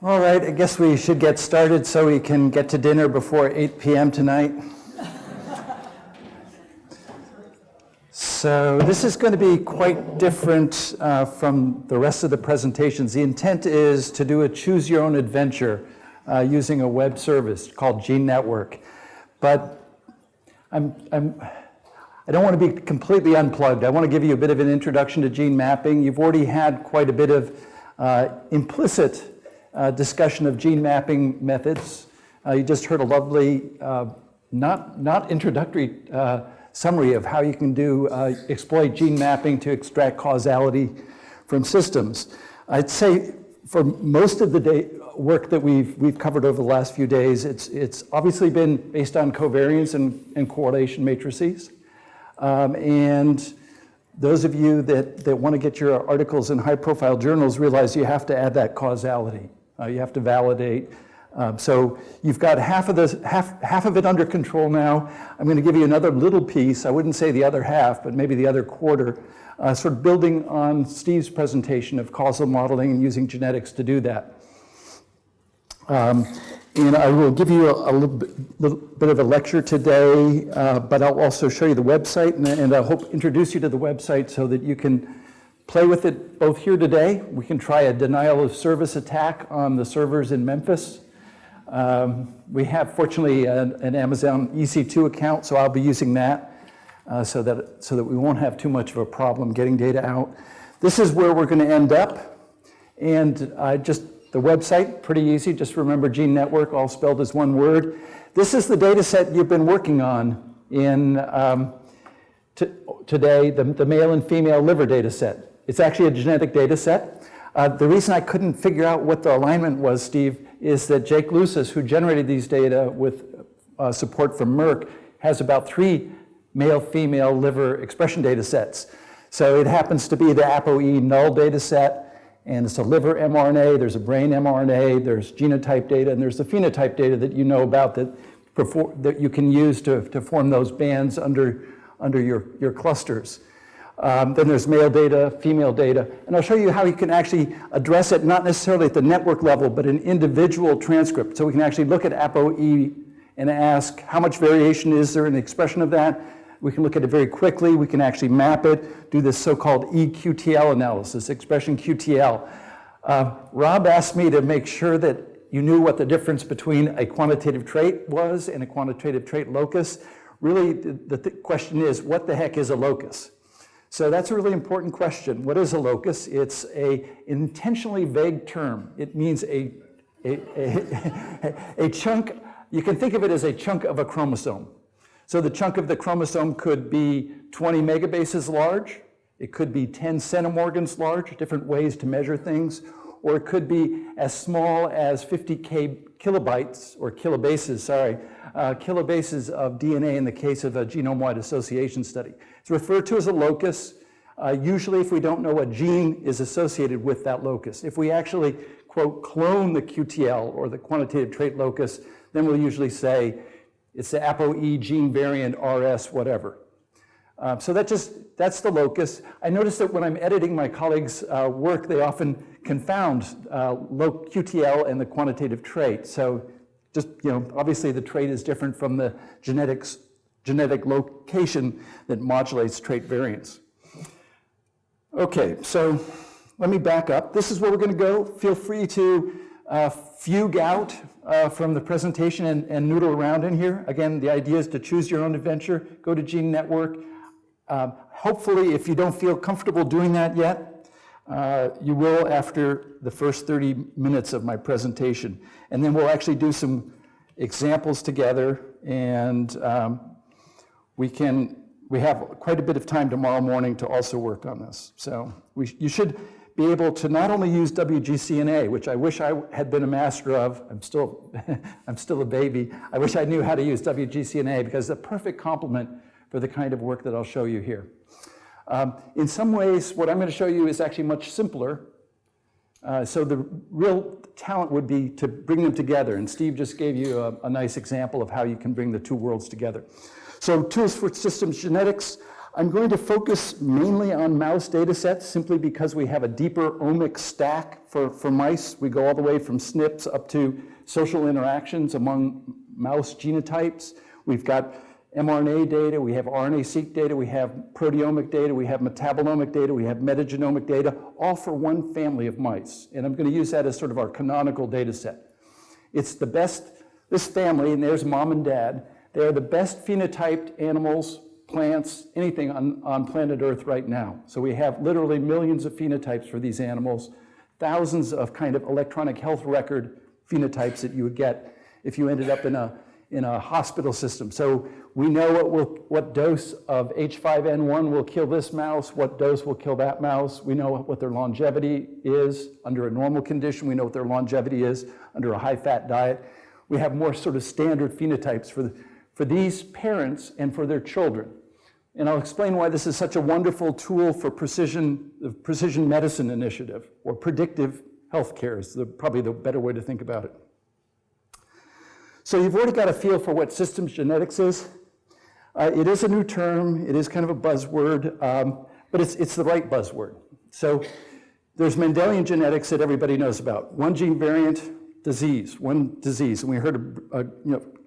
All right, I guess we should get started so we can get to dinner before 8 p.m. tonight. So this is going to be quite different from the rest of the presentations. The intent is to do a choose your own adventure using a web service called Gene Network. But I don't want to be completely unplugged. I want to give you a bit of an introduction to gene mapping. You've already had quite a bit of implicit discussion of gene mapping methods. You just heard a lovely, not introductory summary of how you can exploit gene mapping to extract causality from systems. I'd say for most of the work that we've covered over the last few days, it's obviously been based on covariance and correlation matrices. And those of you that want to get your articles in high-profile journals realize you have to add that causality. You have to validate. So you've got half of it under control now. I'm going to give you another little piece. I wouldn't say the other half, but maybe the other quarter, sort of building on Steve's presentation of causal modeling and using genetics to do that. And I will give you a little bit of a lecture today, but I'll also show you the website, and I hope introduce you to the website so that you can play with it both here today. We can try a denial of service attack on the servers in Memphis. We have, fortunately, an Amazon EC2 account, so I'll be using that so that we won't have too much of a problem getting data out. This is where we're going to end up, and the website, pretty easy. Just remember Gene Network, all spelled as one word. This is the data set you've been working on in today, the male and female liver data set. It's actually a genetic data set. The reason I couldn't figure out what the alignment was, Steve, is that Jake Lucis, who generated these data with support from Merck, has about 3 male-female liver expression data sets. So it happens to be the ApoE null data set, and it's a liver mRNA, there's a brain mRNA, there's genotype data, and there's the phenotype data that you know about that you can use to form those bands under your clusters. Then there's male data, female data, and I'll show you how you can actually address it, not necessarily at the network level, but an individual transcript. So we can actually look at ApoE and ask how much variation is there in the expression of that. We can look at it very quickly. We can actually map it, do this so-called eQTL analysis, expression QTL. Rob asked me to make sure that you knew what the difference between a quantitative trait was and a quantitative trait locus. Really, the question is, what the heck is a locus? So that's a really important question. What is a locus? It's an intentionally vague term. It means a chunk. You can think of it as a chunk of a chromosome. So the chunk of the chromosome could be 20 megabases large. It could be 10 centimorgans large, different ways to measure things. Or it could be as small as 50 kilobases of DNA in the case of a genome-wide association study. It's referred to as a locus, usually if we don't know what gene is associated with that locus. If we actually, quote, clone the QTL or the quantitative trait locus, then we'll usually say it's the ApoE gene variant RS whatever. So that's the locus. I noticed that when I'm editing my colleagues' work, they often confound QTL and the quantitative trait. So just, obviously the trait is different from the genetic location that modulates trait variants. Okay, so let me back up. This is where we're going to go. Feel free to fugue out from the presentation and noodle around in here. Again, the idea is to choose your own adventure. Go to Gene Network. Hopefully, if you don't feel comfortable doing that yet, you will after the first 30 minutes of my presentation. And then we'll actually do some examples together, and we have quite a bit of time tomorrow morning to also work on this. So you should be able to not only use WGCNA, which I wish I had been a master of. I'm still a baby. I wish I knew how to use WGCNA because it's a perfect complement for the kind of work that I'll show you here. In some ways, what I'm going to show you is actually much simpler. So the real talent would be to bring them together, and Steve just gave you a nice example of how you can bring the two worlds together. So tools for systems genetics. I'm going to focus mainly on mouse data sets simply because we have a deeper omic stack for mice. We go all the way from SNPs up to social interactions among mouse genotypes. We've got mRNA data, we have RNA-seq data, we have proteomic data, we have metabolomic data, we have metagenomic data, all for one family of mice. And I'm going to use that as sort of our canonical data set. It's the best, this family, and there's mom and dad, they are the best phenotyped animals, plants, anything on planet Earth right now. So we have literally millions of phenotypes for these animals, thousands of kind of electronic health record phenotypes that you would get if you ended up in a hospital system. So we know what dose of H5N1 will kill this mouse, what dose will kill that mouse. We know what their longevity is under a normal condition. We know what their longevity is under a high-fat diet. We have more sort of standard phenotypes for these parents and for their children. And I'll explain why this is such a wonderful tool for the precision medicine initiative, or predictive healthcare is probably the better way to think about it. So you've already got a feel for what systems genetics is. It is a new term, it is kind of a buzzword, but it's the right buzzword. So there's Mendelian genetics that everybody knows about. One gene variant, disease, one disease. And we heard,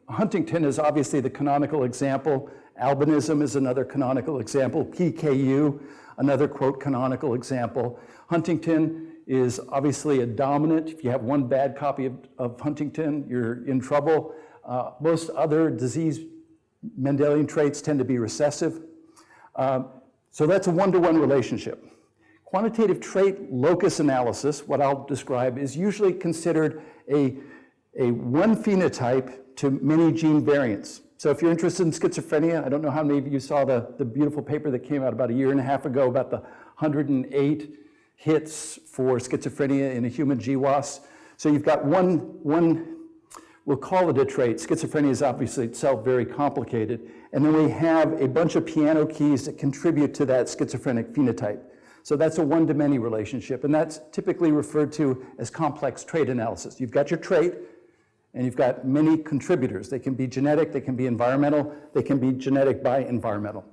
Huntington is obviously the canonical example. Albinism is another canonical example. PKU, another quote canonical example. Huntington is obviously a dominant. If you have one bad copy of Huntington, you're in trouble. Most other disease Mendelian traits tend to be recessive. So that's a one-to-one relationship. Quantitative trait locus analysis, what I'll describe, is usually considered a one phenotype to many gene variants. So if you're interested in schizophrenia, I don't know how many of you saw the beautiful paper that came out about a year and a half ago about the 108 hits for schizophrenia in a human GWAS. So you've got one, we'll call it a trait. Schizophrenia is obviously itself very complicated. And then we have a bunch of piano keys that contribute to that schizophrenic phenotype. So that's a one-to-many relationship, and that's typically referred to as complex trait analysis. You've got your trait, and you've got many contributors. They can be genetic, they can be environmental, they can be genetic by environmental.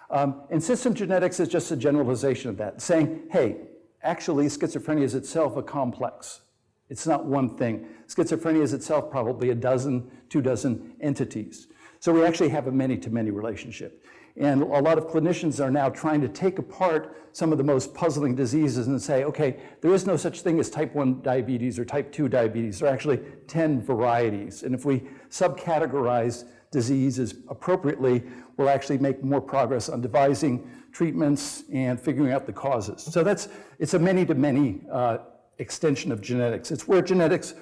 And system genetics is just a generalization of that, saying, hey, actually schizophrenia is itself a complex. It's not one thing. Schizophrenia is itself probably a dozen, 2 dozen entities. So we actually have a many-to-many relationship. And a lot of clinicians are now trying to take apart some of the most puzzling diseases and say, okay, there is no such thing as type 1 diabetes or type 2 diabetes. There are actually 10 varieties. And if we subcategorize diseases appropriately, we'll actually make more progress on devising treatments and figuring out the causes. So it's a many-to-many extension of genetics. It's where genetics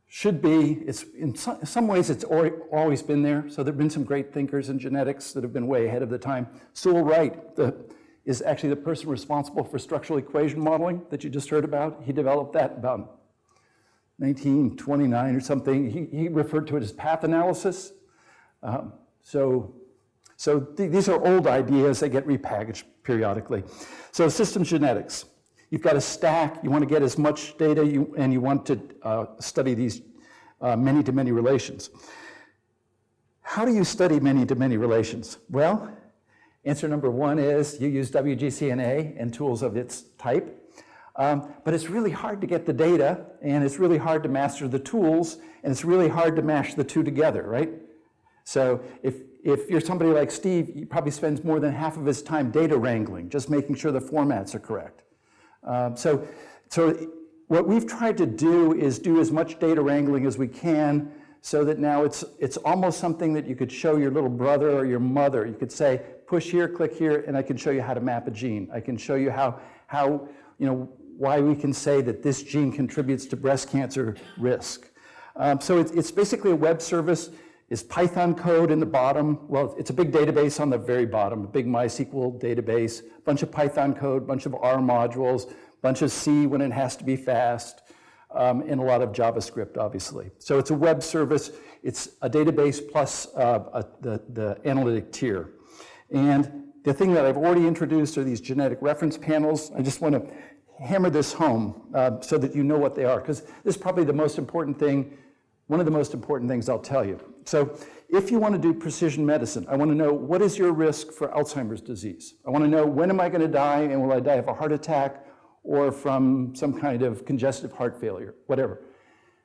should be. It's in some ways it's always been there. So there have been some great thinkers in genetics that have been way ahead of the time. Sewell Wright is actually the person responsible for structural equation modeling that you just heard about. He developed that about 1929 or something. He referred to it as path analysis. These are old ideas. They get repackaged periodically. So systems genetics. You've got a stack, you want to get as much data, and you want to study these many-to-many relations. How do you study many-to-many relations? Well, answer number one is you use WGCNA and tools of its type. But it's really hard to get the data, and it's really hard to master the tools, and it's really hard to mash the two together, right? So if you're somebody like Steve, he probably spends more than half of his time data wrangling, just making sure the formats are correct. So what we've tried to do is do as much data wrangling as we can so that now it's almost something that you could show your little brother or your mother. You could say, push here, click here, and I can show you how to map a gene. I can show you how why we can say that this gene contributes to breast cancer risk. So it's basically a web service. Is Python code in the bottom? Well, it's a big database on the very bottom, a big MySQL database, a bunch of Python code, a bunch of R modules, a bunch of C when it has to be fast, and a lot of JavaScript, obviously. So it's a web service. It's a database plus the analytic tier. And the thing that I've already introduced are these genetic reference panels. I just want to hammer this home so that you know what they are, because this is probably the most important thing one of the most important things I'll tell you. So if you want to do precision medicine, I want to know what is your risk for Alzheimer's disease. I want to know when am I going to die, and will I die of a heart attack or from some kind of congestive heart failure, whatever.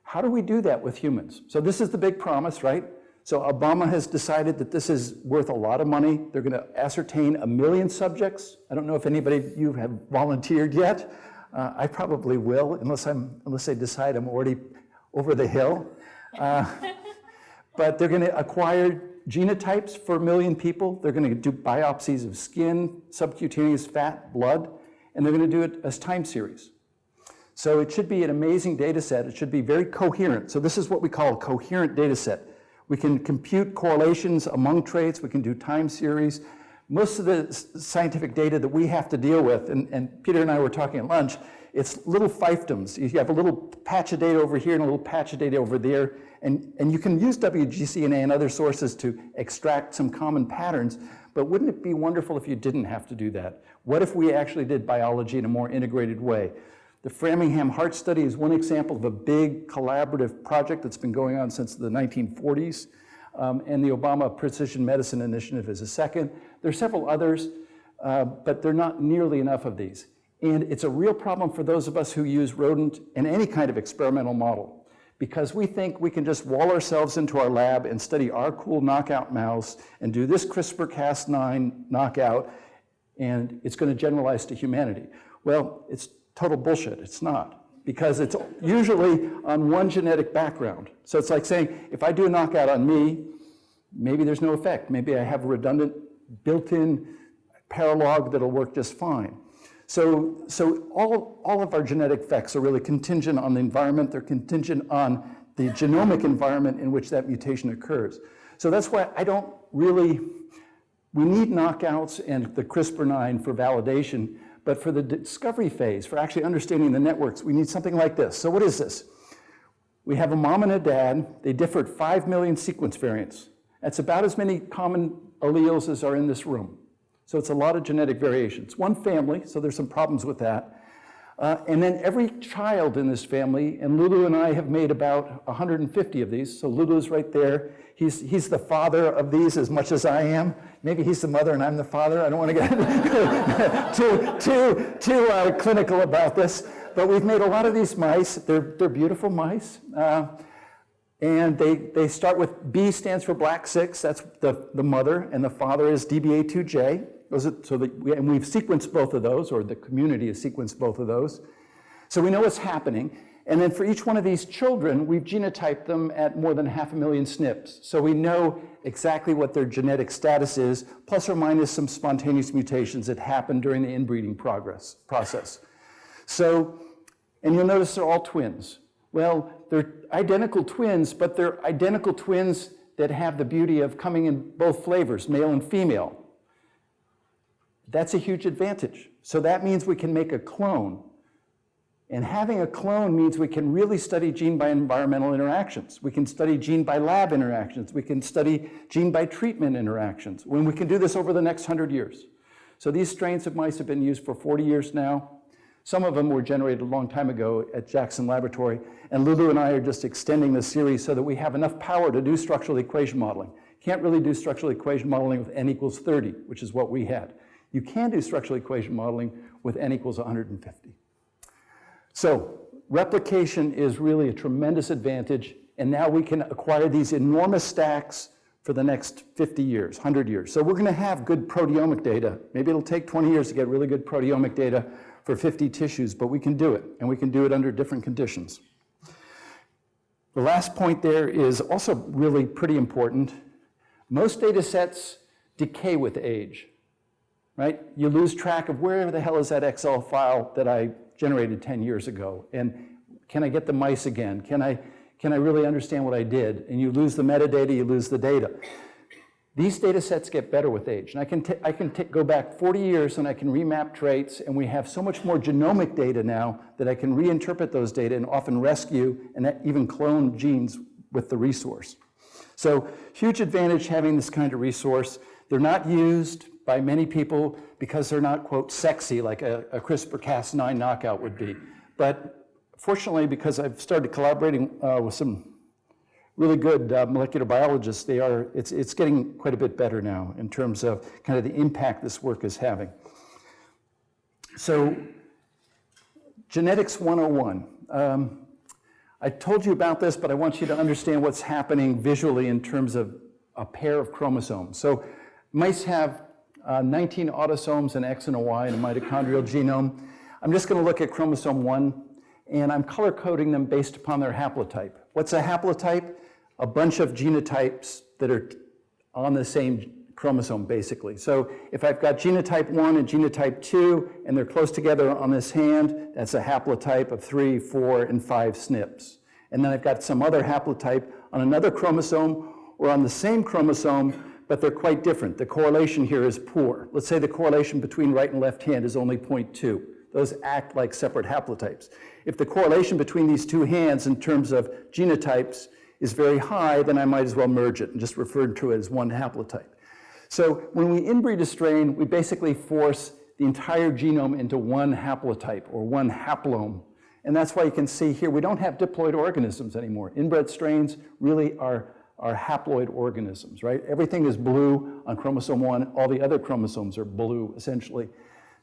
How do we do that with humans? So this is the big promise, right? So Obama has decided that this is worth a lot of money. They're going to ascertain 1 million subjects. I don't know if anybody of you have volunteered yet. I probably will, unless they decide I'm already over the hill. But they're going to acquire genotypes for 1 million people. They're going to do biopsies of skin, subcutaneous fat, blood, and they're going to do it as time series. So it should be an amazing data set. It should be very coherent. So this is what we call a coherent data set. We can compute correlations among traits. We can do time series. Most of the scientific data that we have to deal with, and Peter and I were talking at lunch, it's little fiefdoms. You have a little patch of data over here and a little patch of data over there, and you can use WGCNA and other sources to extract some common patterns, but wouldn't it be wonderful if you didn't have to do that? What if we actually did biology in a more integrated way? The Framingham Heart Study is one example of a big collaborative project that's been going on since the 1940s, and the Obama Precision Medicine Initiative is a second. There are several others, but there are not nearly enough of these. And it's a real problem for those of us who use rodent and any kind of experimental model, because we think we can just wall ourselves into our lab and study our cool knockout mouse and do this CRISPR-Cas9 knockout, and it's going to generalize to humanity. Well, it's total bullshit. It's not, because it's usually on one genetic background. So it's like saying, if I do a knockout on me, maybe there's no effect. Maybe I have a redundant built-in paralog that'll work just fine. So all of our genetic effects are really contingent on the environment. They're contingent on the genomic environment in which that mutation occurs. So that's why we need knockouts and the CRISPR-9 for validation, but for the discovery phase, for actually understanding the networks, we need something like this. So what is this? We have a mom and a dad. They differ at 5 million sequence variants. That's about as many common alleles as are in this room. So it's a lot of genetic variations. One family, so there's some problems with that. And then every child in this family, and Lulu and I have made about 150 of these. So Lulu's right there. He's the father of these as much as I am. Maybe he's the mother and I'm the father. I don't want to get too clinical about this. But we've made a lot of these mice. They're beautiful mice. And they start with B stands for black 6. That's the mother, and the father is DBA2J. And we've sequenced both of those, or the community has sequenced both of those. So we know what's happening. And then for each one of these children, we've genotyped them at more than 500,000 SNPs. So we know exactly what their genetic status is, plus or minus some spontaneous mutations that happen during the inbreeding process. So, and you'll notice they're all twins. Well, they're identical twins, but they're identical twins that have the beauty of coming in both flavors, male and female. That's a huge advantage. So that means we can make a clone. And having a clone means we can really study gene by environmental interactions. We can study gene by lab interactions. We can study gene by treatment interactions. When we can do this over the next 100 years. So these strains of mice have been used for 40 years now. Some of them were generated a long time ago at Jackson Laboratory, and Lulu and I are just extending this series so that we have enough power to do structural equation modeling. Can't really do structural equation modeling with n equals 30, which is what we had. You can do structural equation modeling with n equals 150. So replication is really a tremendous advantage, and now we can acquire these enormous stacks for the next 50 years, 100 years. So we're going to have good proteomic data. Maybe it'll take 20 years to get really good proteomic data for 50 tissues, but we can do it, and we can do it under different conditions. The last point there is also really pretty important. Most data sets decay with age, right? You lose track of where the hell is that Excel file that I generated 10 years ago, and can I get the mice again? Can I really understand what I did? And you lose the metadata, you lose the data. These data sets get better with age. And I can go back 40 years and I can remap traits, and we have so much more genomic data now that I can reinterpret those data and often rescue and even clone genes with the resource. So huge advantage having this kind of resource. They're not used by many people because they're not, quote, sexy like a CRISPR-Cas9 knockout would be. But fortunately, because I've started collaborating with some really good molecular biologists, it's getting quite a bit better now in terms of kind of the impact this work is having. So, Genetics 101. I told you about this, but I want you to understand what's happening visually in terms of a pair of chromosomes. So mice have 19 autosomes, an X and a Y, in a mitochondrial genome. I'm just going to look at chromosome 1, and I'm color-coding them based upon their haplotype. What's a haplotype? A bunch of genotypes that are on the same chromosome, basically. So if I've got genotype 1 and genotype 2, and they're close together on this hand, that's a haplotype of 3, 4, and 5 SNPs. And then I've got some other haplotype on another chromosome or on the same chromosome, but they're quite different. The correlation here is poor. Let's say the correlation between right and left hand is only 0.2. Those act like separate haplotypes. If the correlation between these two hands in terms of genotypes is very high, then I might as well merge it and just refer to it as one haplotype. So when we inbreed a strain, we basically force the entire genome into one haplotype or one haplome. And that's why you can see here, we don't have diploid organisms anymore. Inbred strains really are haploid organisms, right? Everything is blue on chromosome 1. All the other chromosomes are blue, essentially.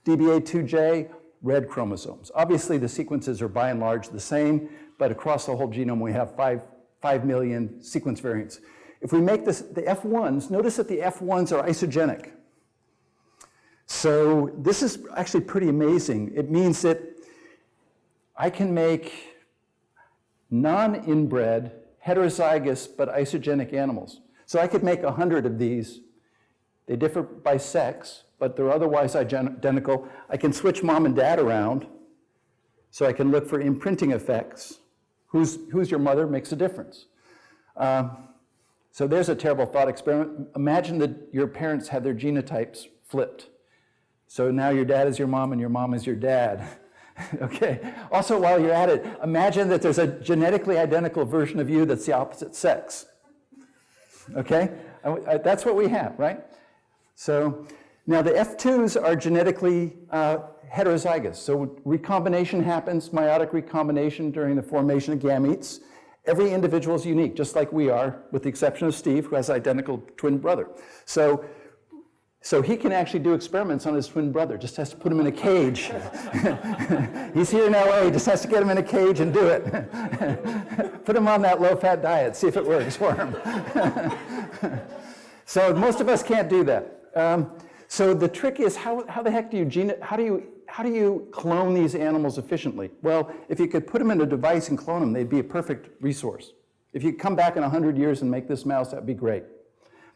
DBA2J, red chromosomes. Obviously, the sequences are by and large the same, but across the whole genome, we have 5 million sequence variants. If we make this, the F1s, notice that the F1s are isogenic. So this is actually pretty amazing. It means that I can make non-inbred, heterozygous, but isogenic animals. So I could make 100 of these. They differ by sex, but they're otherwise identical. I can switch mom and dad around, so I can look for imprinting effects. Who's your mother makes a difference. So there's a terrible thought experiment. Imagine that your parents had their genotypes flipped. So now your dad is your mom and your mom is your dad. Okay. Also, while you're at it, imagine that there's a genetically identical version of you that's the opposite sex. Okay? That's what we have, right? So now the F2s are genetically heterozygous. So recombination happens, meiotic recombination during the formation of gametes. Every individual is unique, just like we are, with the exception of Steve, who has an identical twin brother. So he can actually do experiments on his twin brother, just has to put him in a cage. He's here in LA, just has to get him in a cage and do it. Put him on that low-fat diet, see if it works for him. So most of us can't do that. So the trick is, how the heck do you clone these animals efficiently? Well, if you could put them in a device and clone them, they'd be a perfect resource. If you come back in 100 years and make this mouse, that'd be great.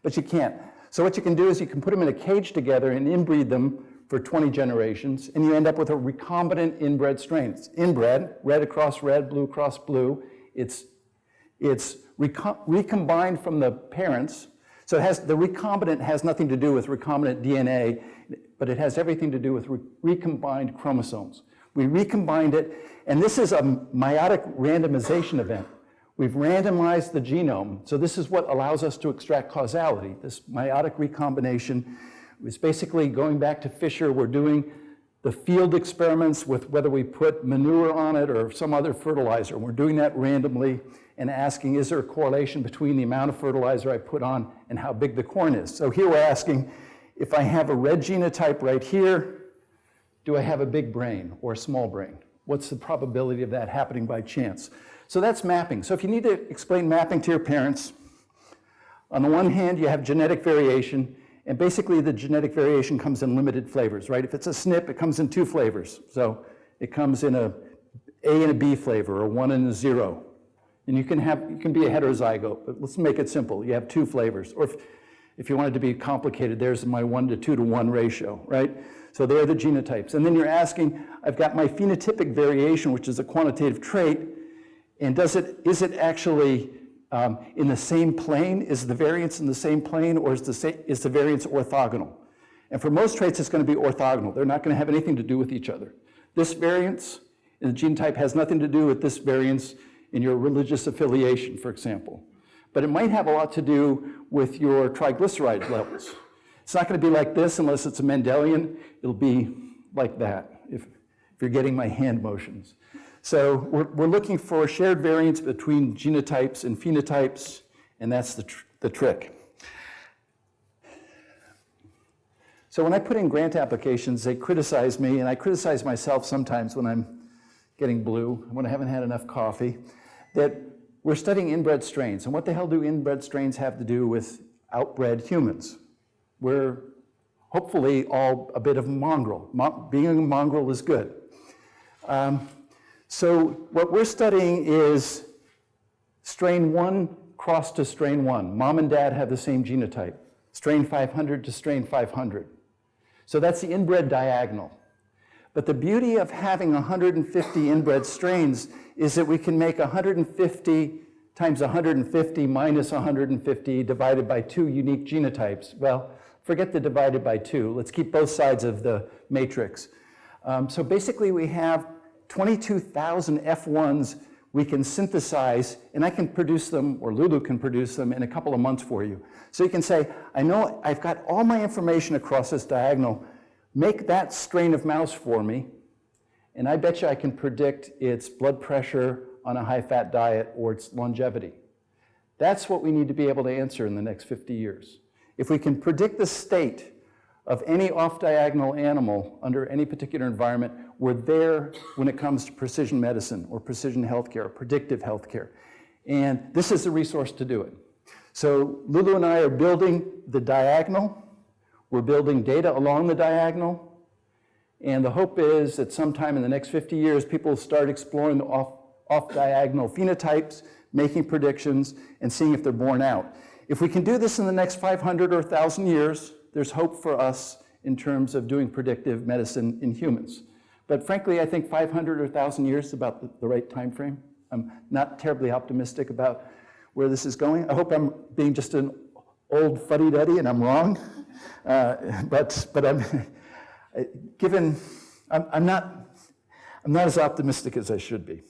But you can't. So what you can do is you can put them in a cage together and inbreed them for 20 generations, and you end up with a recombinant inbred strain. It's inbred, red across red, blue across blue. It's recombined from the parents. So the recombinant has nothing to do with recombinant DNA, but it has everything to do with recombined chromosomes. We recombined it, and this is a meiotic randomization event. We've randomized the genome, so this is what allows us to extract causality. This meiotic recombination is basically going back to Fisher. We're doing the field experiments with whether we put manure on it or some other fertilizer. We're doing that randomly and asking, is there a correlation between the amount of fertilizer I put on and how big the corn is? So here we're asking, if I have a red genotype right here, do I have a big brain or a small brain? What's the probability of that happening by chance? So that's mapping. So if you need to explain mapping to your parents, on the one hand, you have genetic variation, and basically the genetic variation comes in limited flavors, right? If it's a SNP, it comes in 2 flavors. So it comes in a A and a B flavor, or 1 and a 0. And you can be a heterozygote, but let's make it simple. You have 2 flavors. Or if you want it to be complicated, there's my 1 to 2 to 1 ratio, right? So there are the genotypes. And then you're asking, I've got my phenotypic variation, which is a quantitative trait, and is it actually in the same plane? Is the variance in the same plane, or is the variance orthogonal? And for most traits, it's going to be orthogonal. They're not going to have anything to do with each other. This variance in the genotype has nothing to do with this variance in your religious affiliation, for example. But it might have a lot to do with your triglyceride levels. It's not going to be like this unless it's a Mendelian. It'll be like that, if you're getting my hand motions. So we're looking for shared variants between genotypes and phenotypes, and that's the trick. So when I put in grant applications, they criticize me, and I criticize myself sometimes when I'm getting blue, when I haven't had enough coffee, that we're studying inbred strains. And what the hell do inbred strains have to do with outbred humans? We're hopefully all a bit of a mongrel. Being a mongrel is good. So what we're studying is strain 1 crossed to strain 1. Mom and dad have the same genotype. Strain 500 to strain 500. So that's the inbred diagonal. But the beauty of having 150 inbred strains is that we can make 150 times 150 minus 150 divided by 2 unique genotypes. Well, forget the divided by 2. Let's keep both sides of the matrix. So basically we have 22,000 F1s we can synthesize, and I can produce them, or Lulu can produce them in a couple of months for you. So you can say, I know I've got all my information across this diagonal, make that strain of mouse for me, and I bet you I can predict its blood pressure on a high-fat diet or its longevity. That's what we need to be able to answer in the next 50 years. If we can predict the state of any off-diagonal animal under any particular environment, we're there when it comes to precision medicine or precision healthcare or predictive healthcare. And this is the resource to do it. So Lulu and I are building the diagonal. We're building data along the diagonal. And the hope is that sometime in the next 50 years, people will start exploring the off-diagonal phenotypes, making predictions, and seeing if they're borne out. If we can do this in the next 500 or 1,000 years, there's hope for us in terms of doing predictive medicine in humans. But frankly, I think 500 or 1,000 years is about the right time frame. I'm not terribly optimistic about where this is going. I hope I'm being just an old fuddy-duddy and I'm wrong. But I'm not as optimistic as I should be.